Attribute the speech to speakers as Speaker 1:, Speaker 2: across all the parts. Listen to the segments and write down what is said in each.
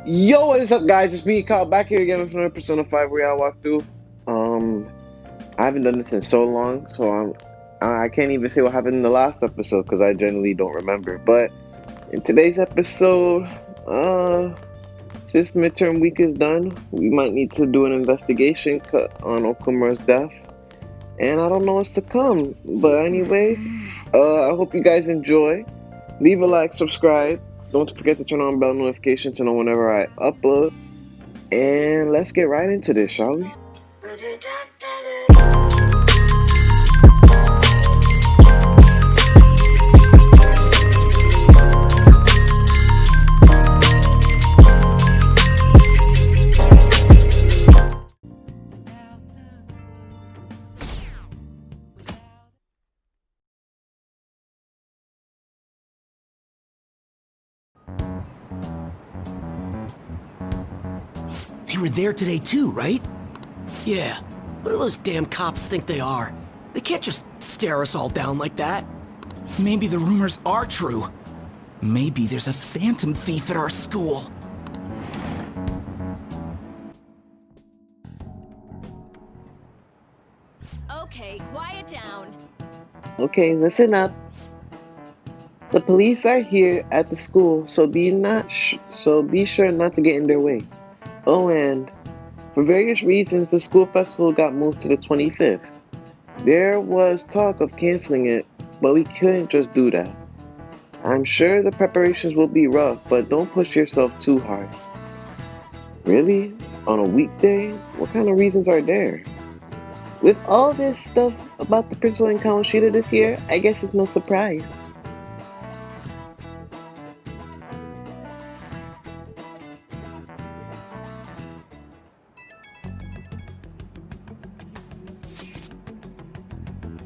Speaker 1: Yo, what is up, guys? It's me, Kyle, back here again with another Persona 5 Real walkthrough. Um, I haven't done this in so long, so I can't even say what happened in the last episode because I generally don't remember. But in today's episode, since midterm week is done, we might need to do an investigation cut on Okumura's death, and I don't know what's to come. But anyways, I hope you guys enjoy. Leave a like, subscribe. Don't forget to turn on bell notifications to know whenever I upload. And let's get right into this, shall we?
Speaker 2: They were there today too, right? Yeah. What do those damn cops think they are? They can't just stare us all down like that. Maybe the rumors are true. Maybe there's a phantom thief at our school.
Speaker 3: Okay, quiet down.
Speaker 1: Okay, listen up. The police are here at the school, so be sure not to get in their way. Oh, and for various reasons, the school festival got moved to the 25th. There was talk of canceling it, but we couldn't just do that. I'm sure the preparations will be rough, but don't push yourself too hard. Really? On a weekday? What kind of reasons are there? With all this stuff about the principal in Kamoshida this year, I guess it's no surprise.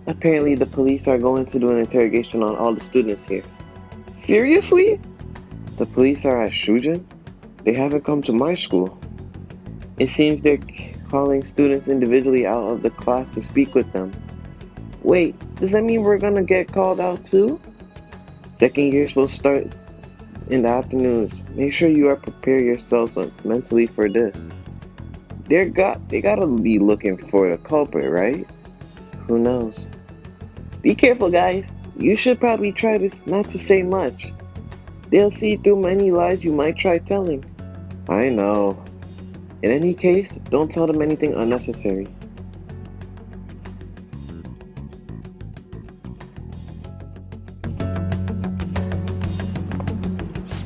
Speaker 1: Apparently, the police are going to do an interrogation on all the students here. Seriously? The police are at Shujin? They haven't come to my school. It seems they're calling students individually out of the class to speak with them. Wait, does that mean we're gonna get called out too? Second years will start in the afternoons. Make sure you are prepared yourselves mentally for this. They gotta be looking for the culprit, right? Who knows? Be careful, guys. You should probably try not to say much. They'll see through many lies you might try telling. I know. In any case, don't tell them anything unnecessary.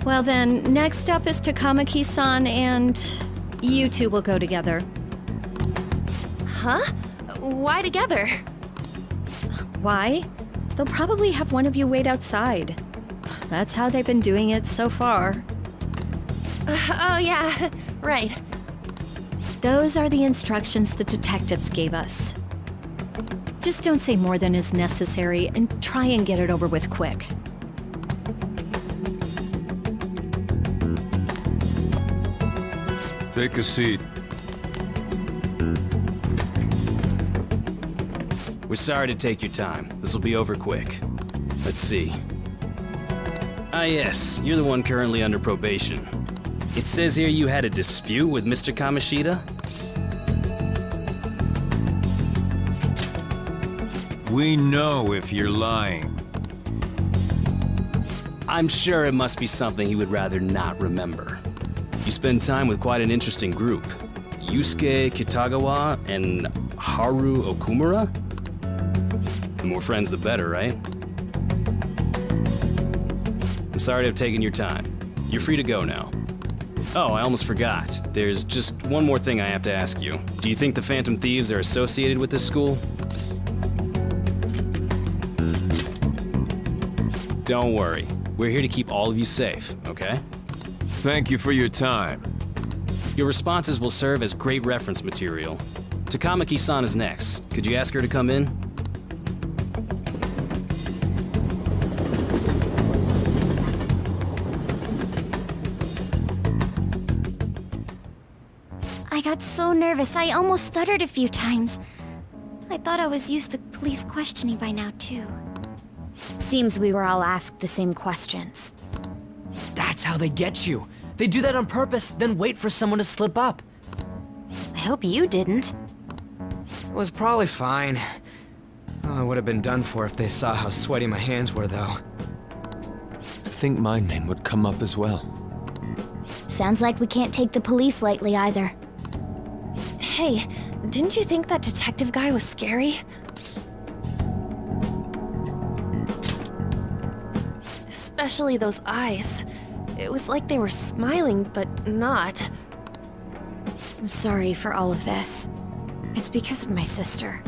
Speaker 3: Well then, next up is Takamaki-san, and you two will go together.
Speaker 4: Huh? Why together?
Speaker 3: Why? They'll probably have one of you wait outside. That's how they've been doing it so far.
Speaker 4: Oh yeah, right.
Speaker 3: Those are the instructions the detectives gave us. Just don't say more than is necessary and try and get it over with quick.
Speaker 5: Take a seat.
Speaker 6: We're sorry to take your time. This will be over quick. Let's see. Ah yes, you're the one currently under probation. It says here you had a dispute with Mr. Kamoshida?
Speaker 5: We know if you're lying.
Speaker 6: I'm sure it must be something he would rather not remember. You spend time with quite an interesting group. Yusuke Kitagawa and Haru Okumura? The more friends, the better, right? I'm sorry to have taken your time. You're free to go now. Oh, I almost forgot. There's just one more thing I have to ask you. Do you think the Phantom Thieves are associated with this school? Don't worry. We're here to keep all of you safe, okay?
Speaker 5: Thank you for your time.
Speaker 6: Your responses will serve as great reference material. Takamaki-san is next. Could you ask her to come in?
Speaker 4: I got so nervous I almost stuttered a few times. I thought I was used to police questioning by now too.
Speaker 3: Seems we were all asked the same questions.
Speaker 2: That's how they get you.
Speaker 7: They do that on purpose, then wait for someone to slip up.
Speaker 4: I hope you didn't.
Speaker 7: It was probably fine. Oh, I would have been done for if they saw how sweaty my hands were, though.
Speaker 8: To think my name would come up as well.
Speaker 4: Sounds like we can't take the police lightly either.
Speaker 9: Hey, didn't you think that detective guy was scary? Especially those eyes. It was like they were smiling, but not.
Speaker 4: I'm sorry for all of this. It's because of my sister.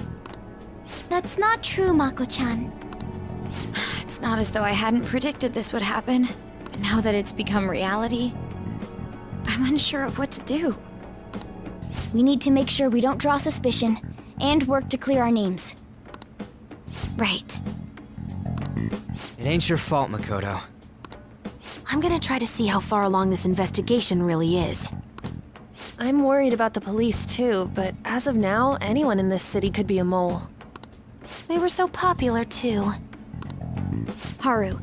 Speaker 4: That's not true, Mako-chan. It's not as though I hadn't predicted this would happen. But now that it's become reality, I'm unsure of what to do. We need to make sure we don't draw suspicion, and work to clear our names. Right.
Speaker 7: It ain't your fault, Makoto.
Speaker 9: I'm gonna try to see how far along this investigation really is. I'm worried about the police too, but as of now, anyone in this city could be a mole. They were so popular too.
Speaker 4: Haru,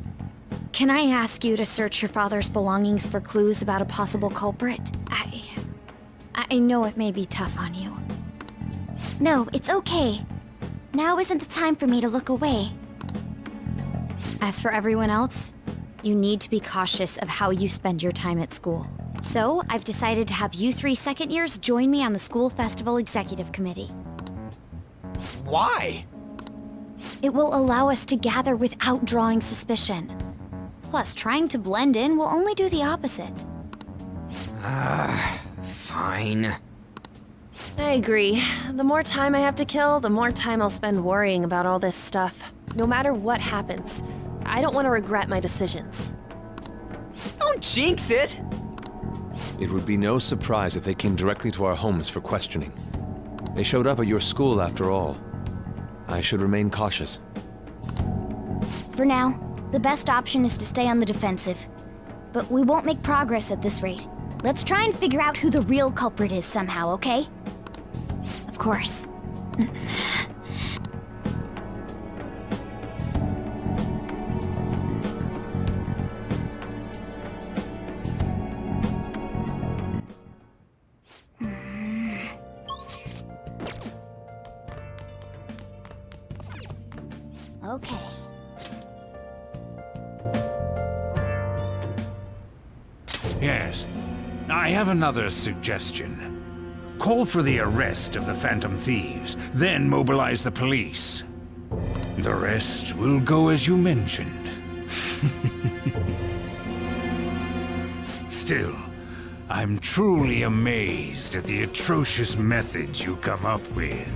Speaker 4: can I ask you to search your father's belongings for clues about a possible culprit? I know it may be tough on you. No, it's okay. Now isn't the time for me to look away. As for everyone else, you need to be cautious of how you spend your time at school. So, I've decided to have you 3 second years join me on the school festival executive committee.
Speaker 7: Why?
Speaker 4: It will allow us to gather without drawing suspicion. Plus, trying to blend in will only do the opposite.
Speaker 7: Fine.
Speaker 9: I agree. The more time I have to kill, the more time I'll spend worrying about all this stuff. No matter what happens, I don't want to regret my decisions.
Speaker 7: Don't jinx it!
Speaker 8: It would be no surprise if they came directly to our homes for questioning. They showed up at your school after all. I should remain cautious.
Speaker 4: For now, the best option is to stay on the defensive. But we won't make progress at this rate. Let's try and figure out who the real culprit is somehow, okay? Of course. Okay.
Speaker 10: Yes. I have another suggestion. Call for the arrest of the Phantom Thieves, then mobilize the police. The rest will go as you mentioned. Still, I'm truly amazed at the atrocious methods you come up with.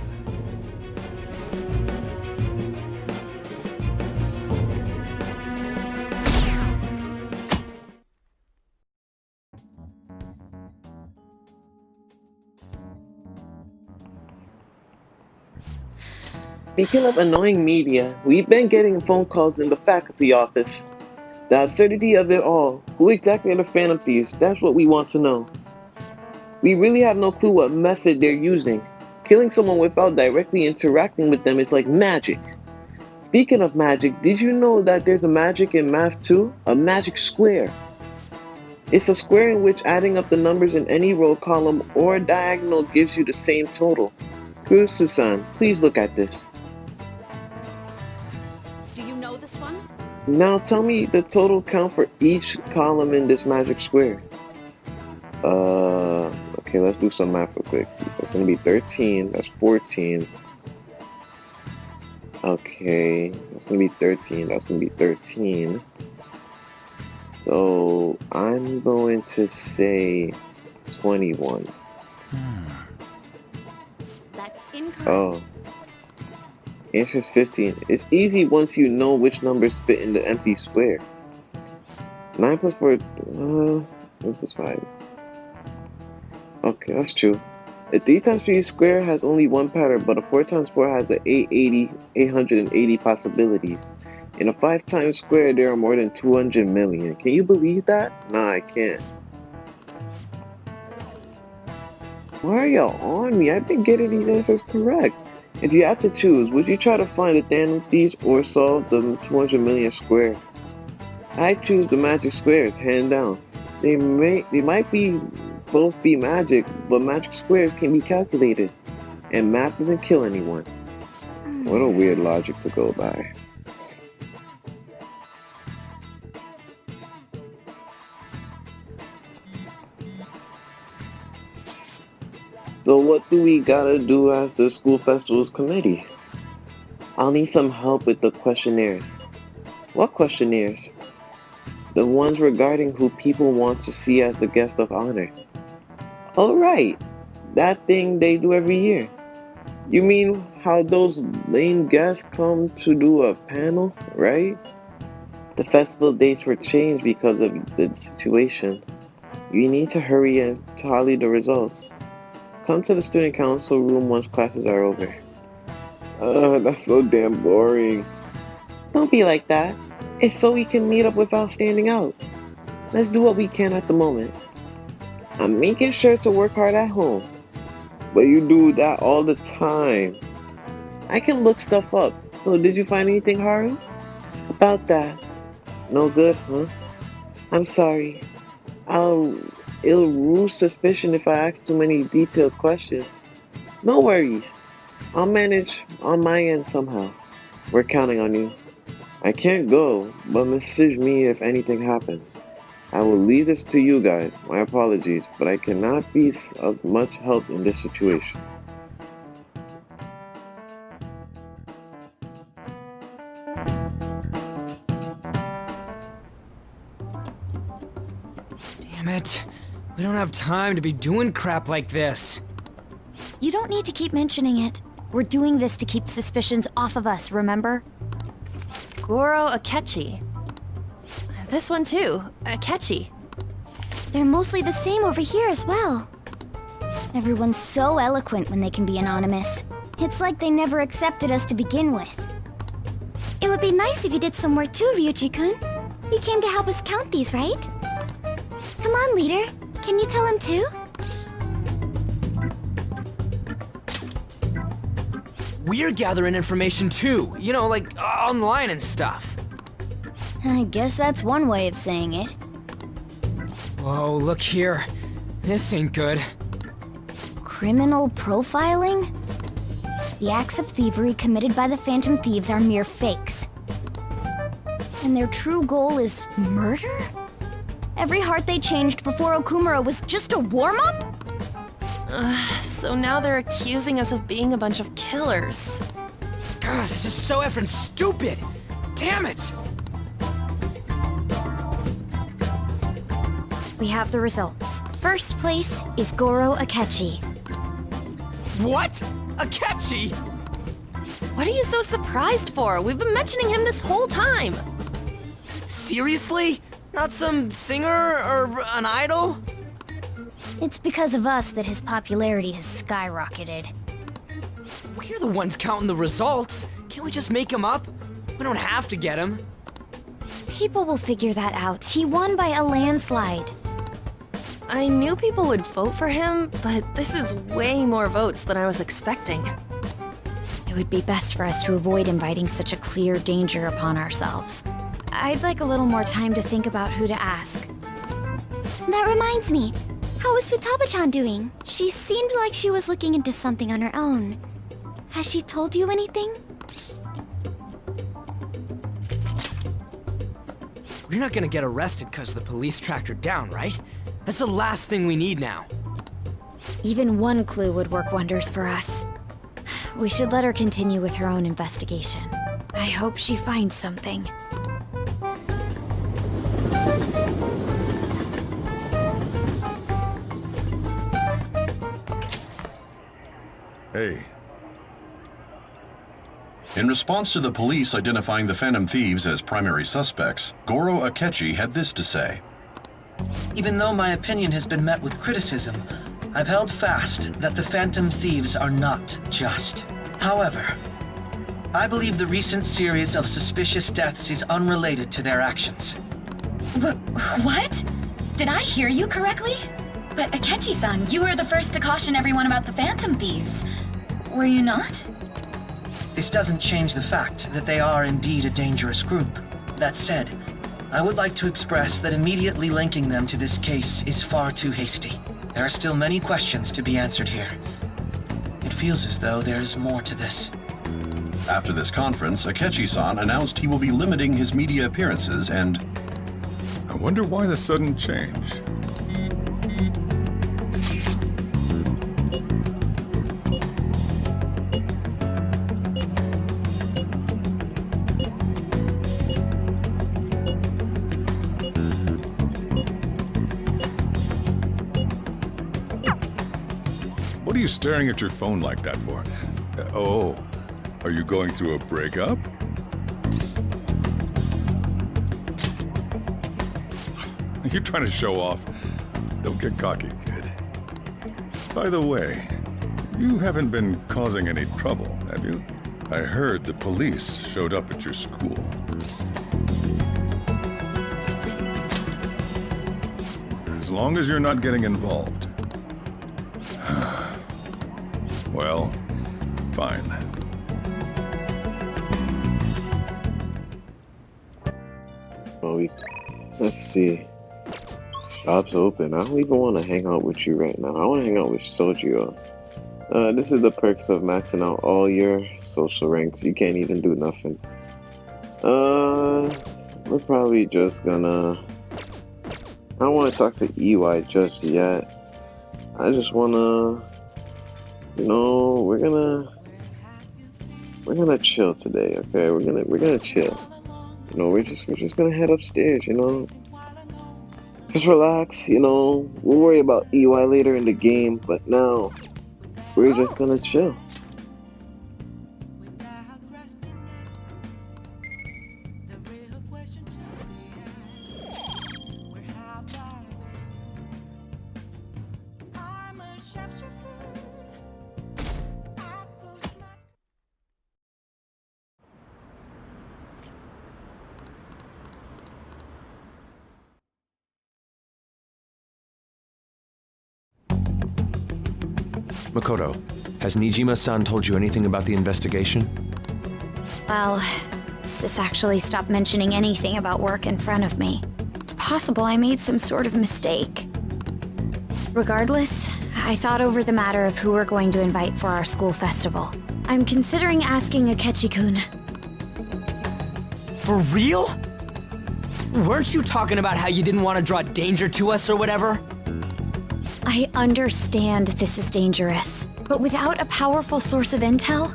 Speaker 1: Speaking of annoying media, we've been getting phone calls in the faculty office. The absurdity of it all. Who exactly are the Phantom Thieves? That's what we want to know. We really have no clue what method they're using. Killing someone without directly interacting with them is like magic. Speaking of magic, did you know that there's a magic in math too? A magic square. It's a square in which adding up the numbers in any row, column, or diagonal gives you the same total. Kurusu-san, please look at this.
Speaker 9: Do you know this one?
Speaker 1: Now tell me the total count for each column in this magic square. Okay, let's do some math real quick. That's gonna be 13, that's 14. Okay, that's gonna be 13, that's gonna be 13. So, I'm going to say 21.
Speaker 9: That's incorrect.
Speaker 1: Oh. Answer is 15. It's easy once you know which numbers fit in the empty square. 9 plus 4, 7 plus 5. Okay, that's true. A 3 times 3 square has only one pattern, but a 4 times 4 has an 880 possibilities. In a 5 times square, there are more than 200 million. Can you believe that? Nah, I can't. Why are y'all on me? I've been getting these answers correct. If you had to choose, would you try to find the Phantom Thieves or solve the 200 million square? I choose the magic squares, hand down. They might be both be magic, but magic squares can be calculated, and math doesn't kill anyone. What a weird logic to go by. So what do we gotta do as the school festivals committee? I'll need some help with the questionnaires. What questionnaires? The ones regarding who people want to see as the guest of honor. Oh right, that thing they do every year. You mean how those lame guests come to do a panel, right? The festival dates were changed because of the situation. You need to hurry and tally the results. Come to the student council room once classes are over. That's so damn boring. Don't be like that. It's so we can meet up without standing out. Let's do what we can at the moment. I'm making sure to work hard at home. But you do that all the time. I can look stuff up. So did you find anything, Haru? About that. No good, huh? I'm sorry. It'll rule suspicion if I ask too many detailed questions. No worries. I'll manage on my end somehow. We're counting on you. I can't go, but message me if anything happens. I will leave this to you guys. My apologies, but I cannot be of much help in this situation.
Speaker 7: Damn it. We don't have time to be doing crap like this.
Speaker 4: You don't need to keep mentioning it. We're doing this to keep suspicions off of us, remember?
Speaker 9: Goro Akechi. This one too, Akechi.
Speaker 4: They're mostly the same over here as well. Everyone's so eloquent when they can be anonymous. It's like they never accepted us to begin with. It would be nice if you did some work too, Ryuji-kun. You came to help us count these, right? Come on, leader. Can you tell him too?
Speaker 7: We're gathering information too, you know, like online and stuff.
Speaker 4: I guess that's one way of saying it.
Speaker 7: Whoa, look here. This ain't good.
Speaker 4: Criminal profiling? The acts of thievery committed by the Phantom Thieves are mere fakes. And their true goal is murder? Every heart they changed before Okumura was just a warm-up?
Speaker 9: So now they're accusing us of being a bunch of killers.
Speaker 7: God, this is so effing stupid! Damn it!
Speaker 4: We have the results. First place is Goro Akechi.
Speaker 7: What? Akechi?
Speaker 9: What are you so surprised for? We've been mentioning him this whole time.
Speaker 7: Seriously? Not some singer or an idol?
Speaker 4: It's because of us that his popularity has skyrocketed.
Speaker 7: We're the ones counting the results. Can't we just make him up? We don't have to get him.
Speaker 4: People will figure that out. He won by a landslide.
Speaker 9: I knew people would vote for him, but this is way more votes than I was expecting.
Speaker 4: It would be best for us to avoid inviting such a clear danger upon ourselves. I'd like a little more time to think about who to ask. That reminds me. How is Futaba-chan doing? She seemed like she was looking into something on her own. Has she told you anything?
Speaker 7: We're not gonna get arrested because the police tracked her down, right? That's the last thing we need now.
Speaker 4: Even one clue would work wonders for us. We should let her continue with her own investigation. I hope she finds something.
Speaker 11: Hey. In response to the police identifying the Phantom Thieves as primary suspects, Goro Akechi had this to say.
Speaker 12: Even though my opinion has been met with criticism, I've held fast that the Phantom Thieves are not just. However, I believe the recent series of suspicious deaths is unrelated to their actions.
Speaker 13: What? Did I hear you correctly? But Akechi-san, you were the first to caution everyone about the Phantom Thieves. Were you not?
Speaker 12: This doesn't change the fact that they are indeed a dangerous group. That said, I would like to express that immediately linking them to this case is far too hasty. There are still many questions to be answered here. It feels as though there is more to this.
Speaker 11: After this conference, Akechi-san announced he will be limiting his media appearances and...
Speaker 14: I wonder why the sudden change. What are you staring at your phone like that for? Oh, are you going through a breakup? You're trying to show off. Don't get cocky, kid. By the way, you haven't been causing any trouble, have you? I heard the police showed up at your school. As long as you're not getting involved. Well, fine.
Speaker 1: Let's see. Shop's open. I don't even want to hang out with you right now. I want to hang out with Sojiro. This is the perks of maxing out all your social ranks. You can't even do nothing. We're probably just gonna... I don't want to talk to EY just yet. I just wanna... You know, we're gonna chill today, okay? We're gonna chill. You know, we're just gonna head upstairs, you know? Just relax, you know? We'll worry about EY later in the game, but now, we're just gonna chill.
Speaker 8: Makoto, has Nijima-san told you anything about the investigation?
Speaker 4: Well, Sis actually stopped mentioning anything about work in front of me. It's possible I made some sort of mistake. Regardless, I thought over the matter of who we're going to invite for our school festival. I'm considering asking Akechi-kun.
Speaker 7: For real? Weren't you talking about how you didn't want to draw danger to us or whatever?
Speaker 4: I understand this is dangerous, but without a powerful source of intel,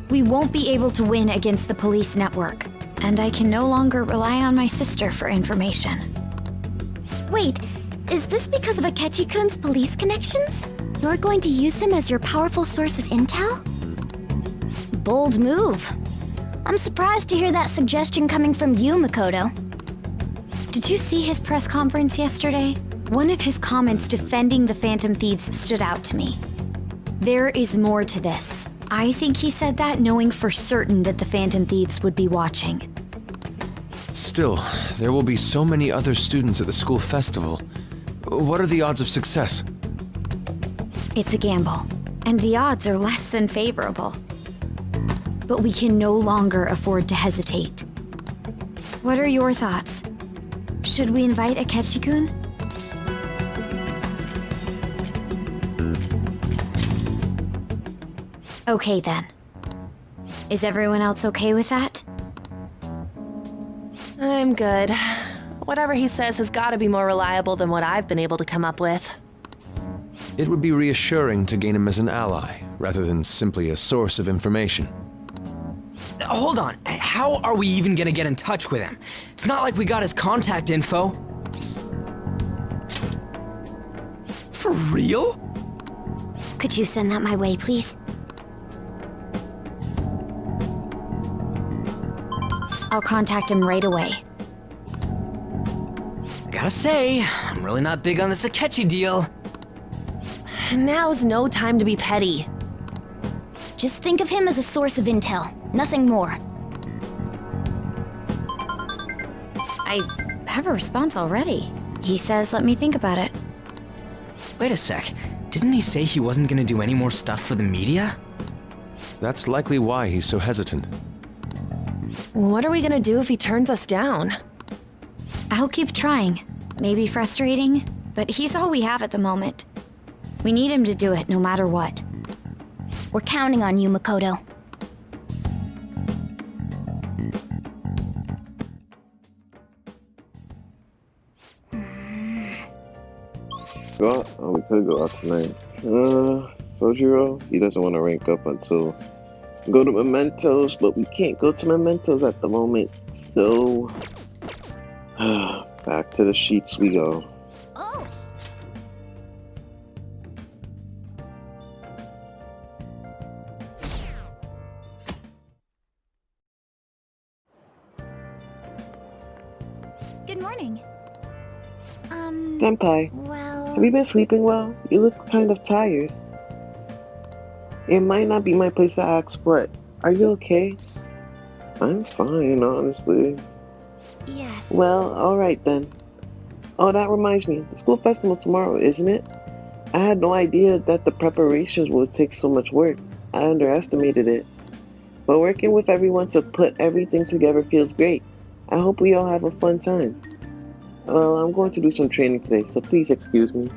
Speaker 4: we won't be able to win against the police network, and I can no longer rely on my sister for information. Wait, is this because of Akechi-kun's police connections? You're going to use him as your powerful source of intel? Bold move. I'm surprised to hear that suggestion coming from you, Makoto. Did you see his press conference yesterday? One of his comments defending the Phantom Thieves stood out to me. There is more to this. I think he said that knowing for certain that the Phantom Thieves would be watching.
Speaker 8: Still, there will be so many other students at the school festival. What are the odds of success?
Speaker 4: It's a gamble, and the odds are less than favorable. But we can no longer afford to hesitate. What are your thoughts? Should we invite Akechi-kun? Okay then. Is everyone else okay with that?
Speaker 9: I'm good. Whatever he says has got to be more reliable than what I've been able to come up with.
Speaker 8: It would be reassuring to gain him as an ally, rather than simply a source of information.
Speaker 7: Hold on, how are we even gonna get in touch with him? It's not like we got his contact info. For real?
Speaker 4: Could you send that my way, please? I'll contact him right away.
Speaker 7: Gotta say, I'm really not big on this Akechi deal.
Speaker 9: Now's no time to be petty.
Speaker 4: Just think of him as a source of intel, nothing more. I have a response already. He says let me think about it.
Speaker 7: Wait a sec, didn't he say he wasn't gonna do any more stuff for the media?
Speaker 8: That's likely why he's so hesitant.
Speaker 9: What are we gonna do if he turns us down?
Speaker 4: I'll keep trying. Maybe frustrating, but he's all we have at the moment. We need him to do it no matter what.
Speaker 13: We're counting on you, Makoto.
Speaker 1: Go out? Oh, we could go out tonight. Sojiro, he doesn't want to rank up until go to Mementos, but we can't go to Mementos at the moment. So, back to the sheets we go.
Speaker 13: Oh.
Speaker 4: Good morning.
Speaker 1: Senpai,
Speaker 4: Well...
Speaker 1: have you been sleeping well? You look kind of tired. It might not be my place to ask, but are you okay? I'm fine, honestly.
Speaker 4: Yes.
Speaker 1: Well, alright then. Oh, that reminds me, the school festival tomorrow, isn't it? I had no idea that the preparations would take so much work. I underestimated it. But working with everyone to put everything together feels great. I hope we all have a fun time. Well, I'm going to do some training today, so please excuse me.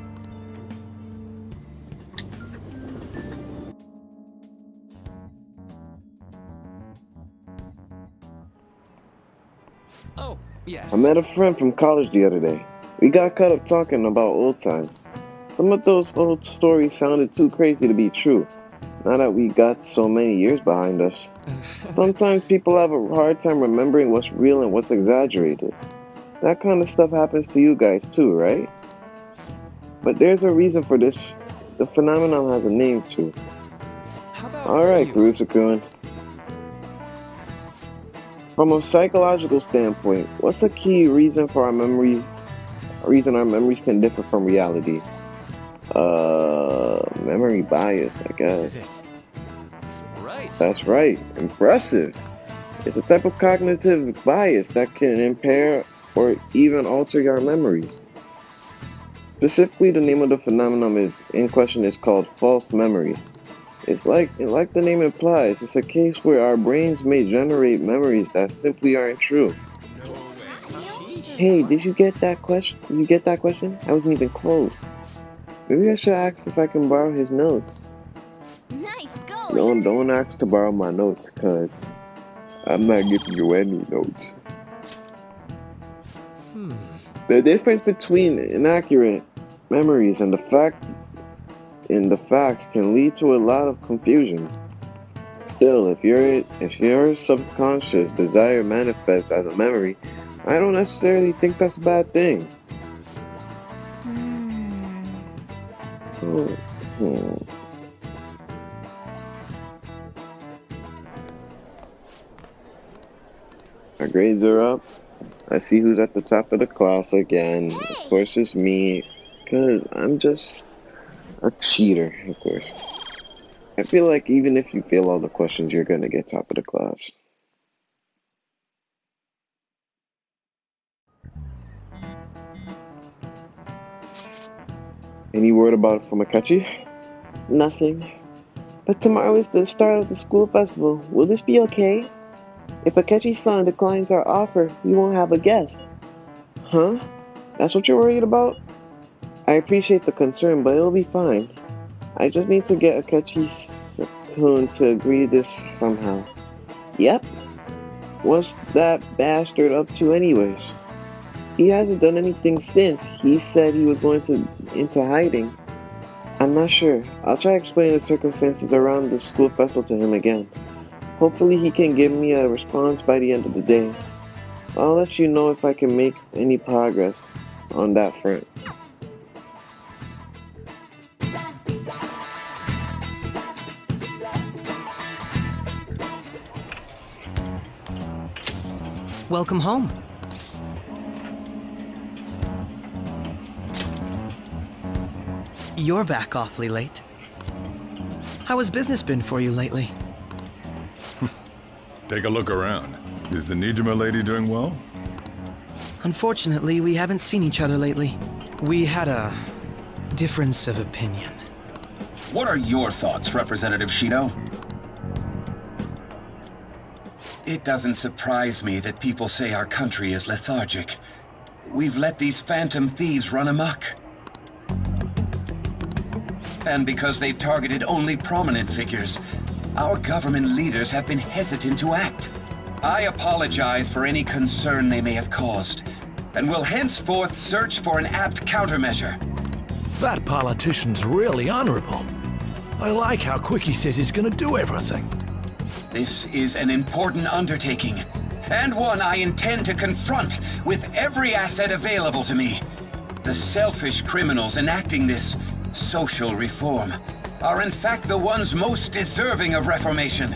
Speaker 7: Oh, yes.
Speaker 1: I met a friend from college the other day. We got caught up talking about old times. Some of those old stories sounded too crazy to be true, now that we got so many years behind us. Sometimes people have a hard time remembering what's real and what's exaggerated. That kind of stuff happens to you guys too, right? But there's a reason for this. The phenomenon has a name too. Alright, Kurusu-kun. From a psychological standpoint, what's a key reason for our memories can differ from reality? Memory bias, I guess.
Speaker 7: This is it. Right.
Speaker 1: That's right. Impressive. It's a type of cognitive bias that can impair or even alter your memories. Specifically, the name of the phenomenon in question is called false memory. It's like the name implies, it's a case where our brains may generate memories that simply aren't true. Hey, did you get that question? Did you get that question? I wasn't even close. Maybe I should ask if I can borrow his notes.
Speaker 4: Nice going.
Speaker 1: Don't ask to borrow my notes, cause I'm not giving you any notes. The difference between inaccurate memories and the facts can lead to a lot of confusion. Still, if your subconscious desire manifests as a memory, I don't necessarily think that's a bad thing. Our grades are up. I see who's at the top of the class again. Hey! Of course it's me, because I'm just a cheater, of course. I feel like even if you fail all the questions, you're gonna get top of the class. Any word about from Akechi? Nothing. But tomorrow is the start of the school festival. Will this be okay? If Akechi-san declines our offer, we won't have a guest. Huh? That's what you're worried about? I appreciate the concern, but it'll be fine. I just need to get Akechi-kun to agree to this somehow. Yep. What's that bastard up to anyways? He hasn't done anything since he said he was going into hiding. I'm not sure. I'll try to explain the circumstances around the school festival to him again. Hopefully he can give me a response by the end of the day. I'll let you know if I can make any progress on that front.
Speaker 7: Welcome home. You're back awfully late. How has business been for you lately?
Speaker 14: Take a look around. Is the Nijima lady doing well?
Speaker 7: Unfortunately, we haven't seen each other lately. We had a difference of opinion.
Speaker 15: What are your thoughts, Representative Shido? It doesn't surprise me that people say our country is lethargic. we've let these phantom thieves run amok. And because they've targeted only prominent figures, our government leaders have been hesitant to act. I apologize for any concern they may have caused, and will henceforth search for an apt countermeasure.
Speaker 16: That politician's really honorable. I like how quick he says he's gonna do everything.
Speaker 15: This is an important undertaking, and one I intend to confront with every asset available to me. The selfish criminals enacting this social reform are in fact the ones most deserving of reformation.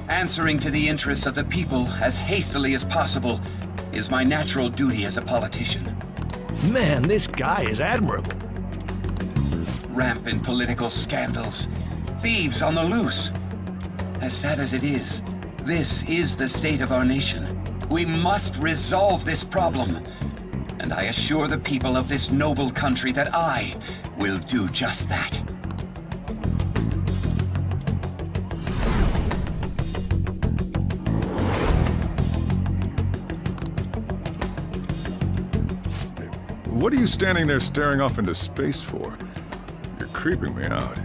Speaker 15: Answering to the interests of the people as hastily as possible is my natural duty as a politician.
Speaker 16: Man, this guy is admirable.
Speaker 15: Rampant political scandals, thieves on the loose. As sad as it is, this is the state of our nation. We must resolve this problem, and I assure the people of this noble country that I will do just that.
Speaker 14: What are you standing there staring off into space for? You're creeping me out.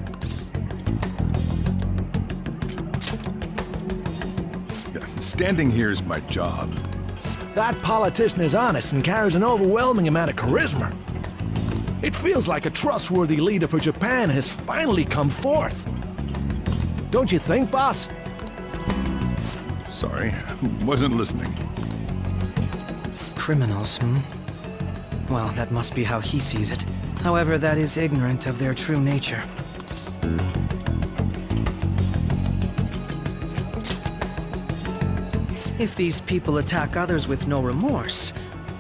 Speaker 14: Yeah, standing here is my job.
Speaker 16: That politician is honest and carries an overwhelming amount of charisma. It feels like a trustworthy leader for Japan has finally come forth. Don't you think, boss?
Speaker 14: Sorry, wasn't listening.
Speaker 7: Criminals, hmm? Well, that must be how he sees it. However, that is ignorant of their true nature. If these people attack others with no remorse,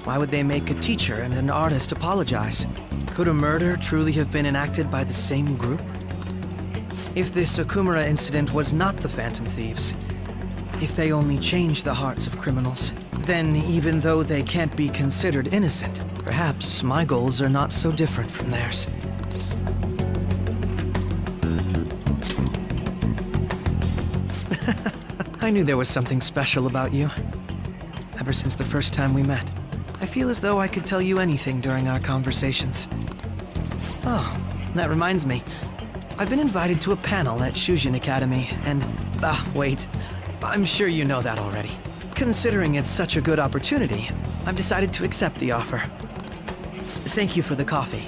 Speaker 7: why would they make a teacher and an artist apologize? Could a murder truly have been enacted by the same group? If this Okumura incident was not the Phantom Thieves, if they only changed the hearts of criminals, then even though they can't be considered innocent, perhaps my goals are not so different from theirs. I knew there was something special about you. Ever since the first time we met. I feel as though I could tell you anything during our conversations. Oh, that reminds me. I've been invited to a panel at Shujin Academy, and... wait. I'm sure you know that already. Considering it's such a good opportunity, I've decided to accept the offer. Thank you for the coffee.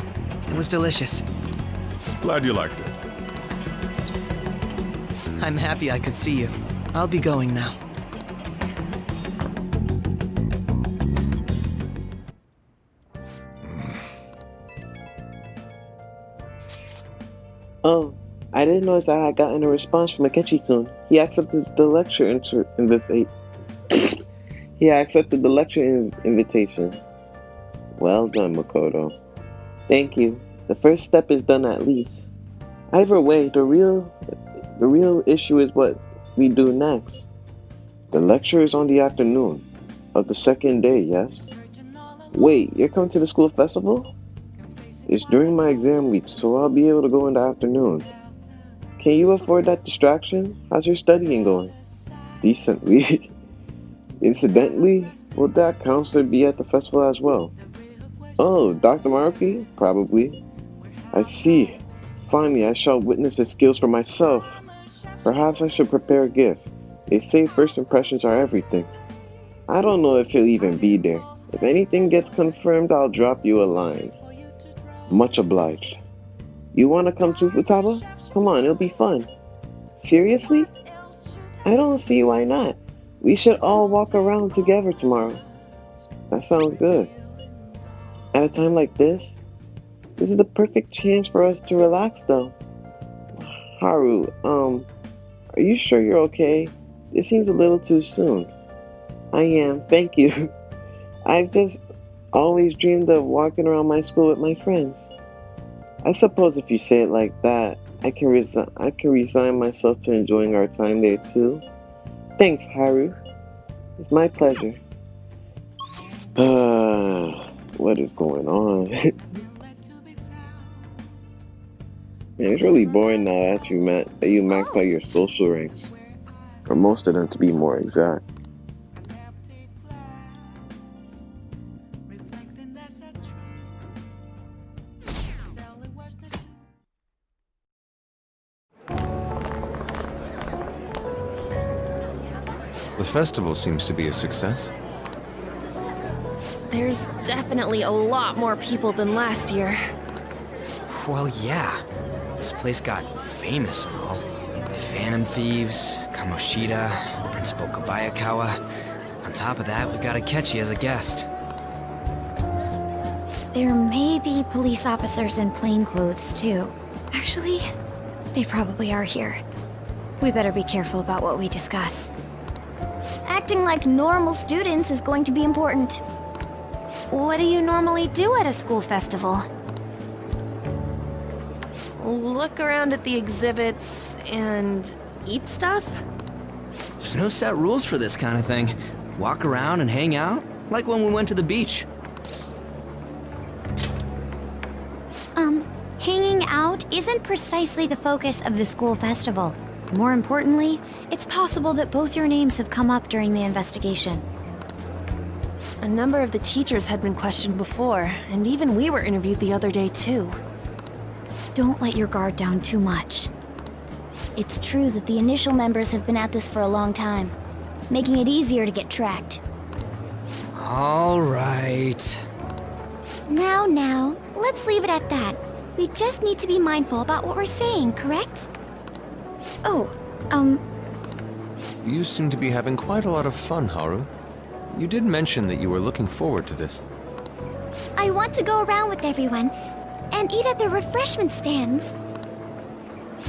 Speaker 7: It was delicious.
Speaker 14: Glad you liked it.
Speaker 7: I'm happy I could see you. I'll be going now.
Speaker 1: Oh, I didn't notice I had gotten a response from Akechi-kun. He accepted the lecture invitation. Well done, Makoto. Thank you. The first step is done at least. Either way, the real issue is what we do next. The lecture is on the afternoon of the second day, yes? Wait, you're coming to the school festival? It's during my exam week, so I'll be able to go in the afternoon. Can you afford that distraction? How's your studying going? Decently. Incidentally, will that counselor be at the festival as well? Oh, Dr. Maruki? Probably. I see. Finally, I shall witness his skills for myself. Perhaps I should prepare a gift. They say first impressions are everything. I don't know if he'll even be there. If anything gets confirmed, I'll drop you a line. Much obliged. You want to come too, Futaba? Come on, it'll be fun. Seriously? I don't see why not. We should all walk around together tomorrow. That sounds good. At a time like this is the perfect chance for us to relax though. Haru, are you sure you're okay? It seems a little too soon. I am, thank you. I've just always dreamed of walking around my school with my friends. I suppose if you say it like that, I can resign myself to enjoying our time there too. Thanks, Haru. It's my pleasure. What is going on? Man, it's really boring now that you maxed out your social ranks. Or most of them, to be more exact.
Speaker 8: The festival seems to be a success.
Speaker 9: There's definitely a lot more people than last year.
Speaker 17: Well, yeah. This place got famous and all. Phantom Thieves, Kamoshida, Principal Kobayakawa. On top of that, we got Akechi as a guest.
Speaker 4: There may be police officers in plainclothes, too. Actually, they probably are here. We better be careful about what we discuss.
Speaker 13: Acting like normal students is going to be important.
Speaker 9: What do you normally do at a school festival? Look around at the exhibits and eat stuff?
Speaker 17: There's no set rules for this kind of thing. Walk around and hang out, like when we went to the beach.
Speaker 4: Hanging out isn't precisely the focus of the school festival. More importantly, it's possible that both your names have come up during the investigation.
Speaker 9: A number of the teachers had been questioned before, and even we were interviewed the other day too.
Speaker 4: Don't let your guard down too much.
Speaker 13: It's true that the initial members have been at this for a long time, making it easier to get tracked.
Speaker 17: All right.
Speaker 4: Now, let's leave it at that. We just need to be mindful about what we're saying, correct? Oh,
Speaker 8: You seem to be having quite a lot of fun, Haru. You did mention that you were looking forward to this.
Speaker 4: I want to go around with everyone and eat at the refreshment stands.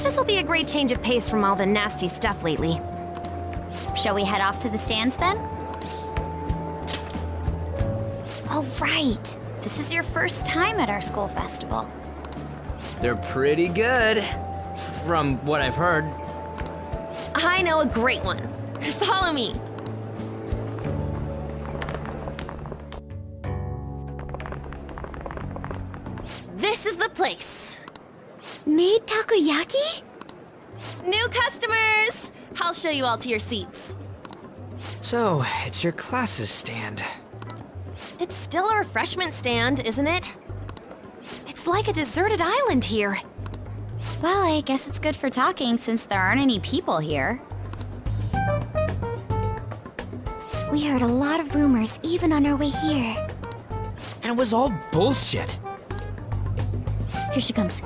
Speaker 9: This'll be a great change of pace from all the nasty stuff lately.
Speaker 4: Shall we head off to the stands then? All right. This is your first time at our school festival.
Speaker 17: They're pretty good, from what I've heard.
Speaker 9: I know a great one. Follow me. This is the place.
Speaker 4: Made takoyaki?
Speaker 9: New customers! I'll show you all to your seats.
Speaker 17: So, it's your class's stand.
Speaker 9: It's still a refreshment stand, isn't it? It's like a deserted island here.
Speaker 4: Well, I guess it's good for talking since there aren't any people here. We heard a lot of rumors even on our way here.
Speaker 17: And it was all bullshit.
Speaker 4: Here she comes.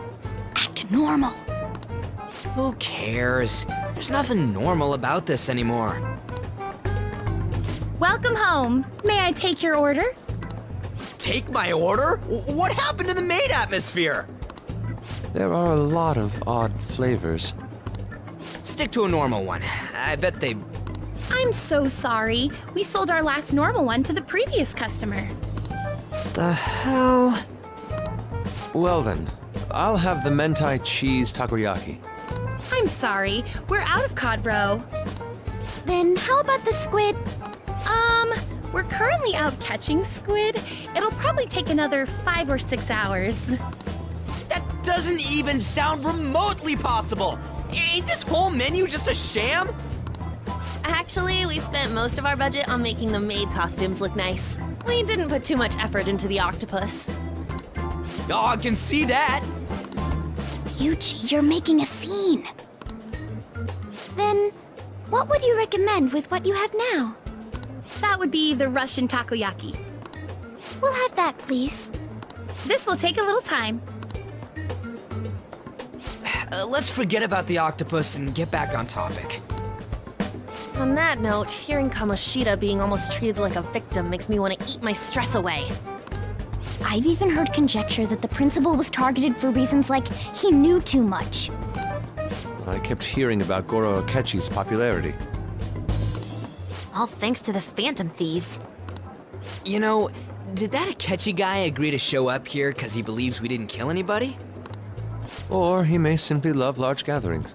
Speaker 4: Act normal.
Speaker 17: Who cares? There's nothing normal about this anymore.
Speaker 3: Welcome home. May I take your order?
Speaker 17: Take my order? What happened to the maid atmosphere?
Speaker 8: There are a lot of odd flavors.
Speaker 17: Stick to a normal one. I bet they...
Speaker 3: I'm so sorry. We sold our last normal one to the previous customer.
Speaker 17: The hell?
Speaker 8: Well then, I'll have the mentai cheese takoyaki.
Speaker 3: I'm sorry. We're out of cod bro.
Speaker 4: Then how about the squid?
Speaker 3: We're currently out catching squid. It'll probably take another 5 or 6 hours.
Speaker 17: That doesn't even sound remotely possible! Ain't this whole menu just a sham?
Speaker 9: Actually, we spent most of our budget on making the maid costumes look nice. We didn't put too much effort into the octopus.
Speaker 17: Oh, I can see that!
Speaker 4: Yuji, you're making a scene. Then, what would you recommend with what you have now?
Speaker 3: That would be the Russian takoyaki.
Speaker 4: We'll have that, please.
Speaker 3: This will take a little time.
Speaker 17: Let's forget about the octopus and get back on topic.
Speaker 9: On that note, hearing Kamoshida being almost treated like a victim makes me want to eat my stress away.
Speaker 13: I've even heard conjecture that the principal was targeted for reasons like he knew too much.
Speaker 8: I kept hearing about Goro Akechi's popularity.
Speaker 9: All thanks to the Phantom Thieves.
Speaker 17: You know, did that Akechi guy agree to show up here because he believes we didn't kill anybody?
Speaker 8: Or he may simply love large gatherings.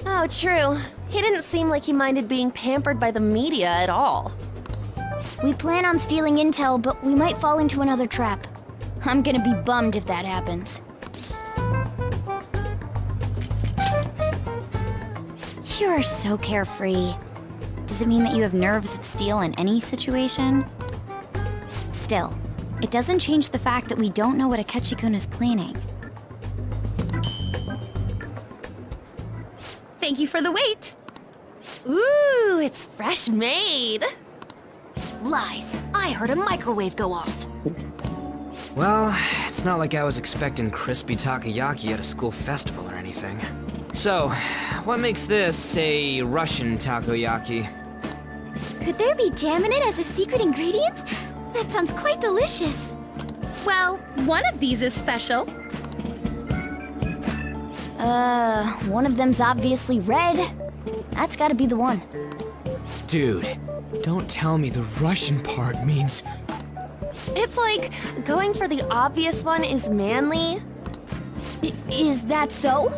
Speaker 9: Oh, true. He didn't seem like he minded being pampered by the media at all.
Speaker 13: We plan on stealing intel, but we might fall into another trap. I'm gonna be bummed if that happens.
Speaker 4: You are so carefree. Does it mean that you have nerves of steel in any situation? Still, it doesn't change the fact that we don't know what Akechi-kun is planning.
Speaker 3: Thank you for the wait.
Speaker 9: Ooh, it's fresh made. Lies. I heard a microwave go off.
Speaker 17: Well, it's not like I was expecting crispy takoyaki at a school festival or anything. So, what makes this a Russian takoyaki?
Speaker 4: Could there be jam in it as a secret ingredient? That sounds quite delicious.
Speaker 9: Well, one of these is special.
Speaker 4: One of them's obviously red. That's gotta be the one.
Speaker 17: Dude, don't tell me the Russian part means...
Speaker 9: It's like going for the obvious one is manly.
Speaker 4: Is that so?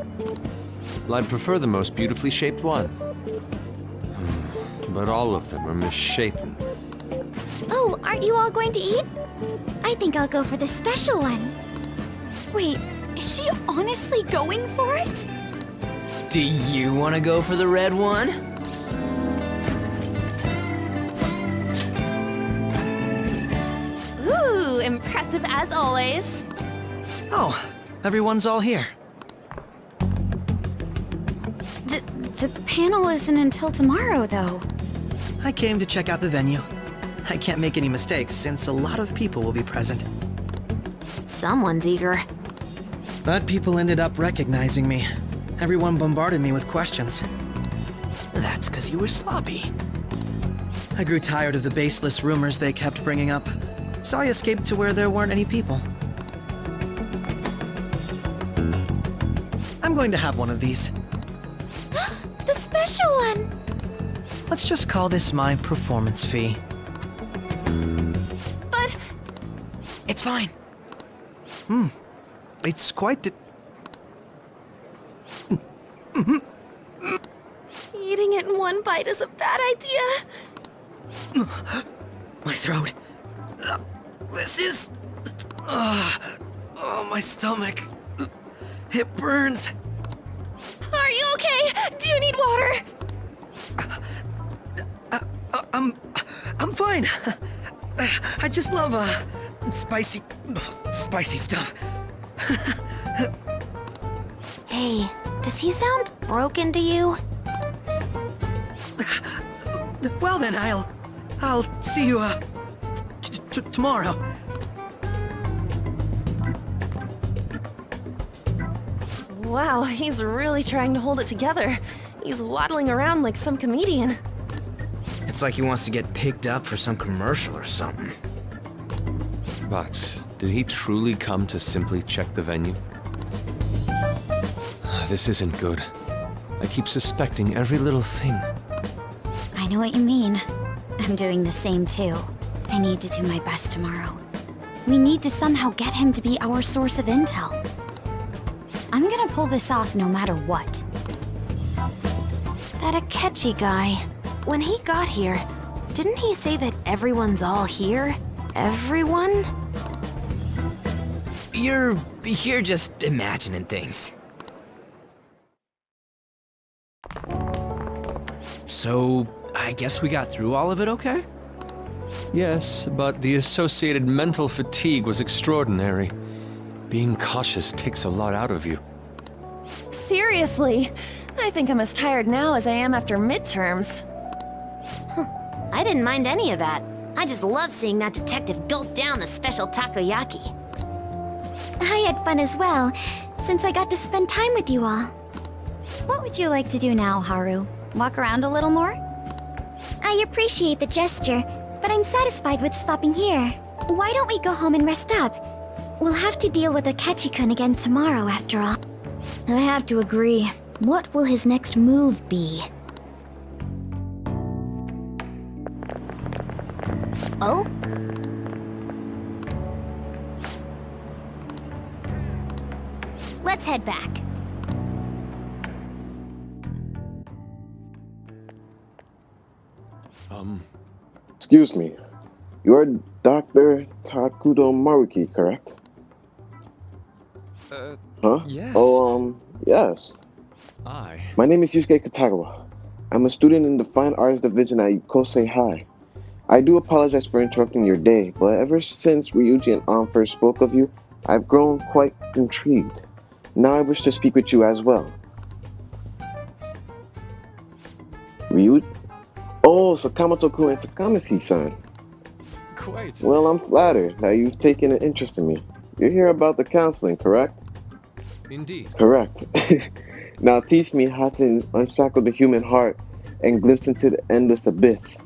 Speaker 8: Well, I'd prefer the most beautifully shaped one. But all of them are misshapen.
Speaker 4: Oh, aren't you all going to eat? I think I'll go for the special one. Wait, is she honestly going for it?
Speaker 17: Do you want to go for the red one?
Speaker 9: Ooh, impressive as always.
Speaker 7: Oh, everyone's all here.
Speaker 4: The panel isn't until tomorrow, though.
Speaker 7: I came to check out the venue. I can't make any mistakes since a lot of people will be present.
Speaker 9: Someone's eager.
Speaker 7: But people ended up recognizing me. Everyone bombarded me with questions.
Speaker 17: That's because you were sloppy.
Speaker 7: I grew tired of the baseless rumors they kept bringing up, so I escaped to where there weren't any people. I'm going to have one of these.
Speaker 4: The special one!
Speaker 7: Let's just call this my performance fee.
Speaker 9: But...
Speaker 17: It's fine.
Speaker 7: It's quite
Speaker 9: Eating it in one bite is a bad idea.
Speaker 7: My throat. This is... oh, my stomach. It burns.
Speaker 9: Are you okay? Do you need water?
Speaker 7: I'm fine. I just love, spicy stuff.
Speaker 4: Hey, does he sound broken to you?
Speaker 7: Well then, I'll see you, tomorrow.
Speaker 9: Wow, he's really trying to hold it together. He's waddling around like some comedian.
Speaker 17: It's like he wants to get picked up for some commercial or something.
Speaker 8: But did he truly come to simply check the venue? This isn't good. I keep suspecting every little thing.
Speaker 4: I know what you mean. I'm doing the same too. I need to do my best tomorrow. We need to somehow get him to be our source of intel. I'm gonna pull this off no matter what.
Speaker 9: That Akechi guy, when he got here, didn't he say that everyone's all here? Everyone?
Speaker 17: You're just imagining things. So, I guess we got through all of it okay?
Speaker 8: Yes, but the associated mental fatigue was extraordinary. Being cautious takes a lot out of you.
Speaker 9: Seriously, I think I'm as tired now as I am after midterms.
Speaker 4: I didn't mind any of that. I just love seeing that detective gulp down the special takoyaki. I had fun as well, since I got to spend time with you all. What would you like to do now, Haru? Walk around a little more? I appreciate the gesture, but I'm satisfied with stopping here. Why don't we go home and rest up? We'll have to deal with Akechi-kun again tomorrow, after all. I have to agree. What will his next move be? Oh? Let's head back.
Speaker 1: Excuse me. You're Dr. Takudo Maruki, correct? Huh?
Speaker 8: Yes.
Speaker 1: Oh, yes. My name is Yusuke Katagawa. I'm a student in the Fine Arts Division at Kosei High. I do apologize for interrupting your day, but ever since Ryuji and An first spoke of you, I've grown quite intrigued. Now I wish to speak with you as well. Ryu? Oh, Sakamoto-kun and Takamasi-san.
Speaker 8: Quite.
Speaker 1: Well, I'm flattered that you've taken an interest in me. You're here about the counseling, correct?
Speaker 8: Indeed.
Speaker 1: Correct. Now teach me how to unshackle the human heart and glimpse into the endless abyss.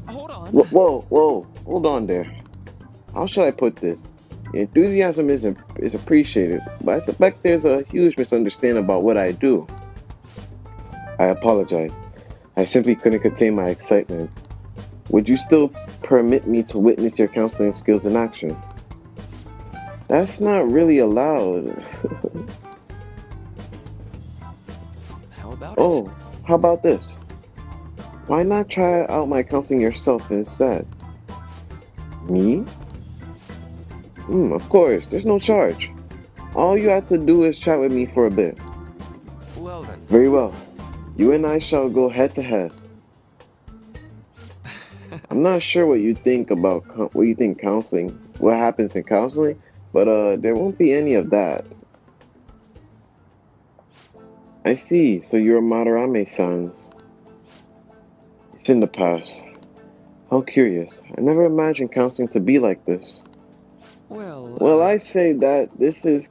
Speaker 17: Hold on.
Speaker 1: Whoa, hold on there. How should I put this? Your enthusiasm is appreciated, but I suspect there's a huge misunderstanding about what I do. I apologize. I simply couldn't contain my excitement. Would you still permit me to witness your counseling skills in action? That's not really allowed.
Speaker 17: How about
Speaker 1: Oh, how about this? Why not try out my counseling yourself instead? Me? Of course, there's no charge. All you have to do is chat with me for a bit.
Speaker 8: Well then.
Speaker 1: Very well. You and I shall go head to head. I'm not sure what you think counseling, what happens in counseling, but there won't be any of that. I see, so you're Madarame-sans. It's in the past. How curious. I never imagined counseling to be like this. Well, I say that this is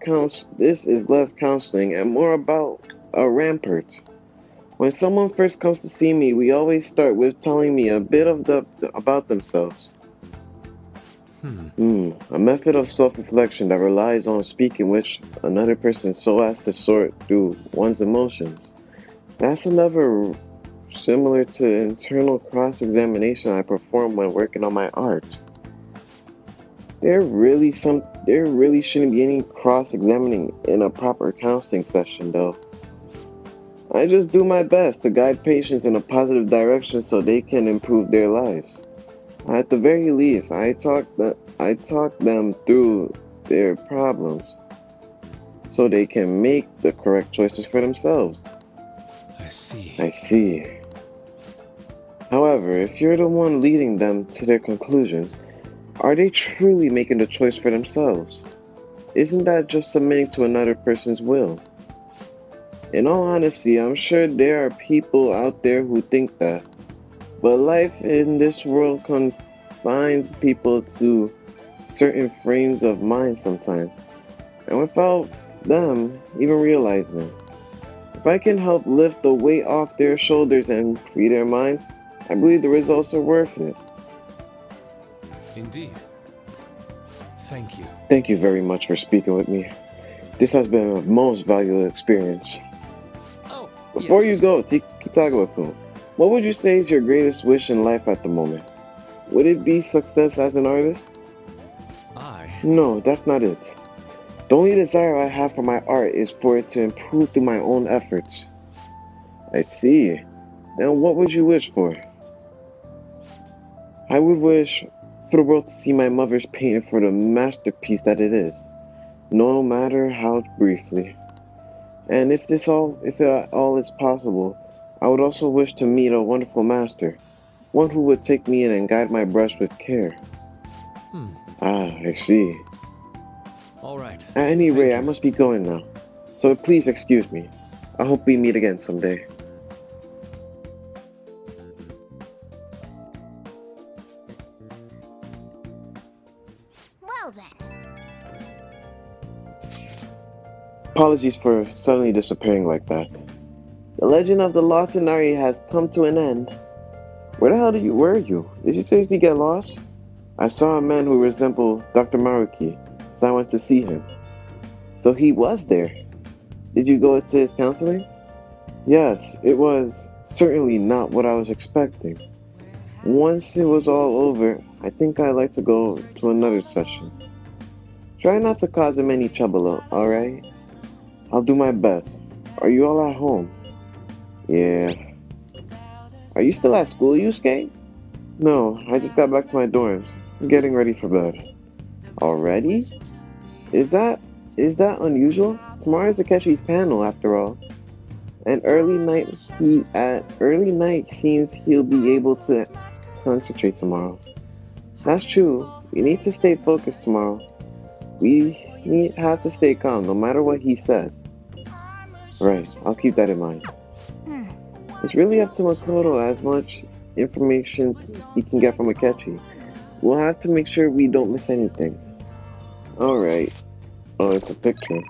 Speaker 1: less counseling and more about a rampart. When someone first comes to see me, we always start with telling me a bit about themselves. A method of self-reflection that relies on speaking with another person so as to sort through one's emotions. That's another similar to internal cross-examination I perform when working on my art. There really shouldn't be any cross-examining in a proper counseling session, though. I just do my best to guide patients in a positive direction so they can improve their lives. At the very least, I talk them through their problems so they can make the correct choices for themselves. I see. However, if you're the one leading them to their conclusions, are they truly making the choice for themselves? Isn't that just submitting to another person's will? In all honesty, I'm sure there are people out there who think that. But life in this world confines people to certain frames of mind sometimes. And without them even realizing it. If I can help lift the weight off their shoulders and free their minds, I believe the results are worth it.
Speaker 8: Indeed. Thank you.
Speaker 1: Thank you very much for speaking with me. This has been a most valuable experience. Before you go, Kitagawa-kun, what would you say is your greatest wish in life at the moment? Would it be success as an artist? No, that's not it. The only desire I have for my art is for it to improve through my own efforts. I see. Then what would you wish for? I would wish for the world to see my mother's painting for the masterpiece that it is, no matter how briefly. And if it all is possible, I would also wish to meet a wonderful master, one who would take me in and guide my brush with care. I see.
Speaker 8: All right.
Speaker 1: At any rate, I must be going now, so please excuse me. I hope we meet again someday.
Speaker 4: Well then.
Speaker 1: Apologies for suddenly disappearing like that. The legend of the lost Inari has come to an end. Where the hell were you? Did you seriously get lost? I saw a man who resembled Dr. Maruki, so I went to see him. So he was there. Did you go to his counseling? Yes, it was certainly not what I was expecting. Once it was all over, I think I'd like to go to another session. Try not to cause him any trouble, alright? I'll do my best. Are you all at home? Yeah. Are you still at school, Yusuke? No, I just got back to my dorms. I'm getting ready for bed. Already? Is that unusual? Tomorrow's Akeshi's panel, after all. And early night seems he'll be able to concentrate tomorrow. That's true. We need to stay focused tomorrow. We have to stay calm no matter what he says. Right, I'll keep that in mind. It's really up to Makoto as much information he can get from Akechi. We'll have to make sure we don't miss anything. Alright. Oh, it's a picture.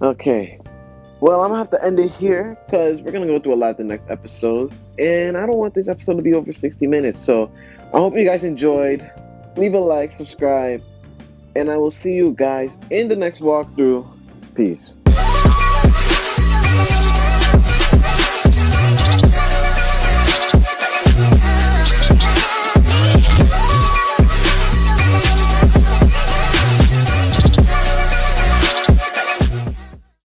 Speaker 1: Okay. Well, I'm gonna have to end it here because we're gonna go through a lot the next episode, and I don't want this episode to be over 60 minutes. So I hope you guys enjoyed. Leave a like, subscribe, and I will see you guys in the next walkthrough. Peace.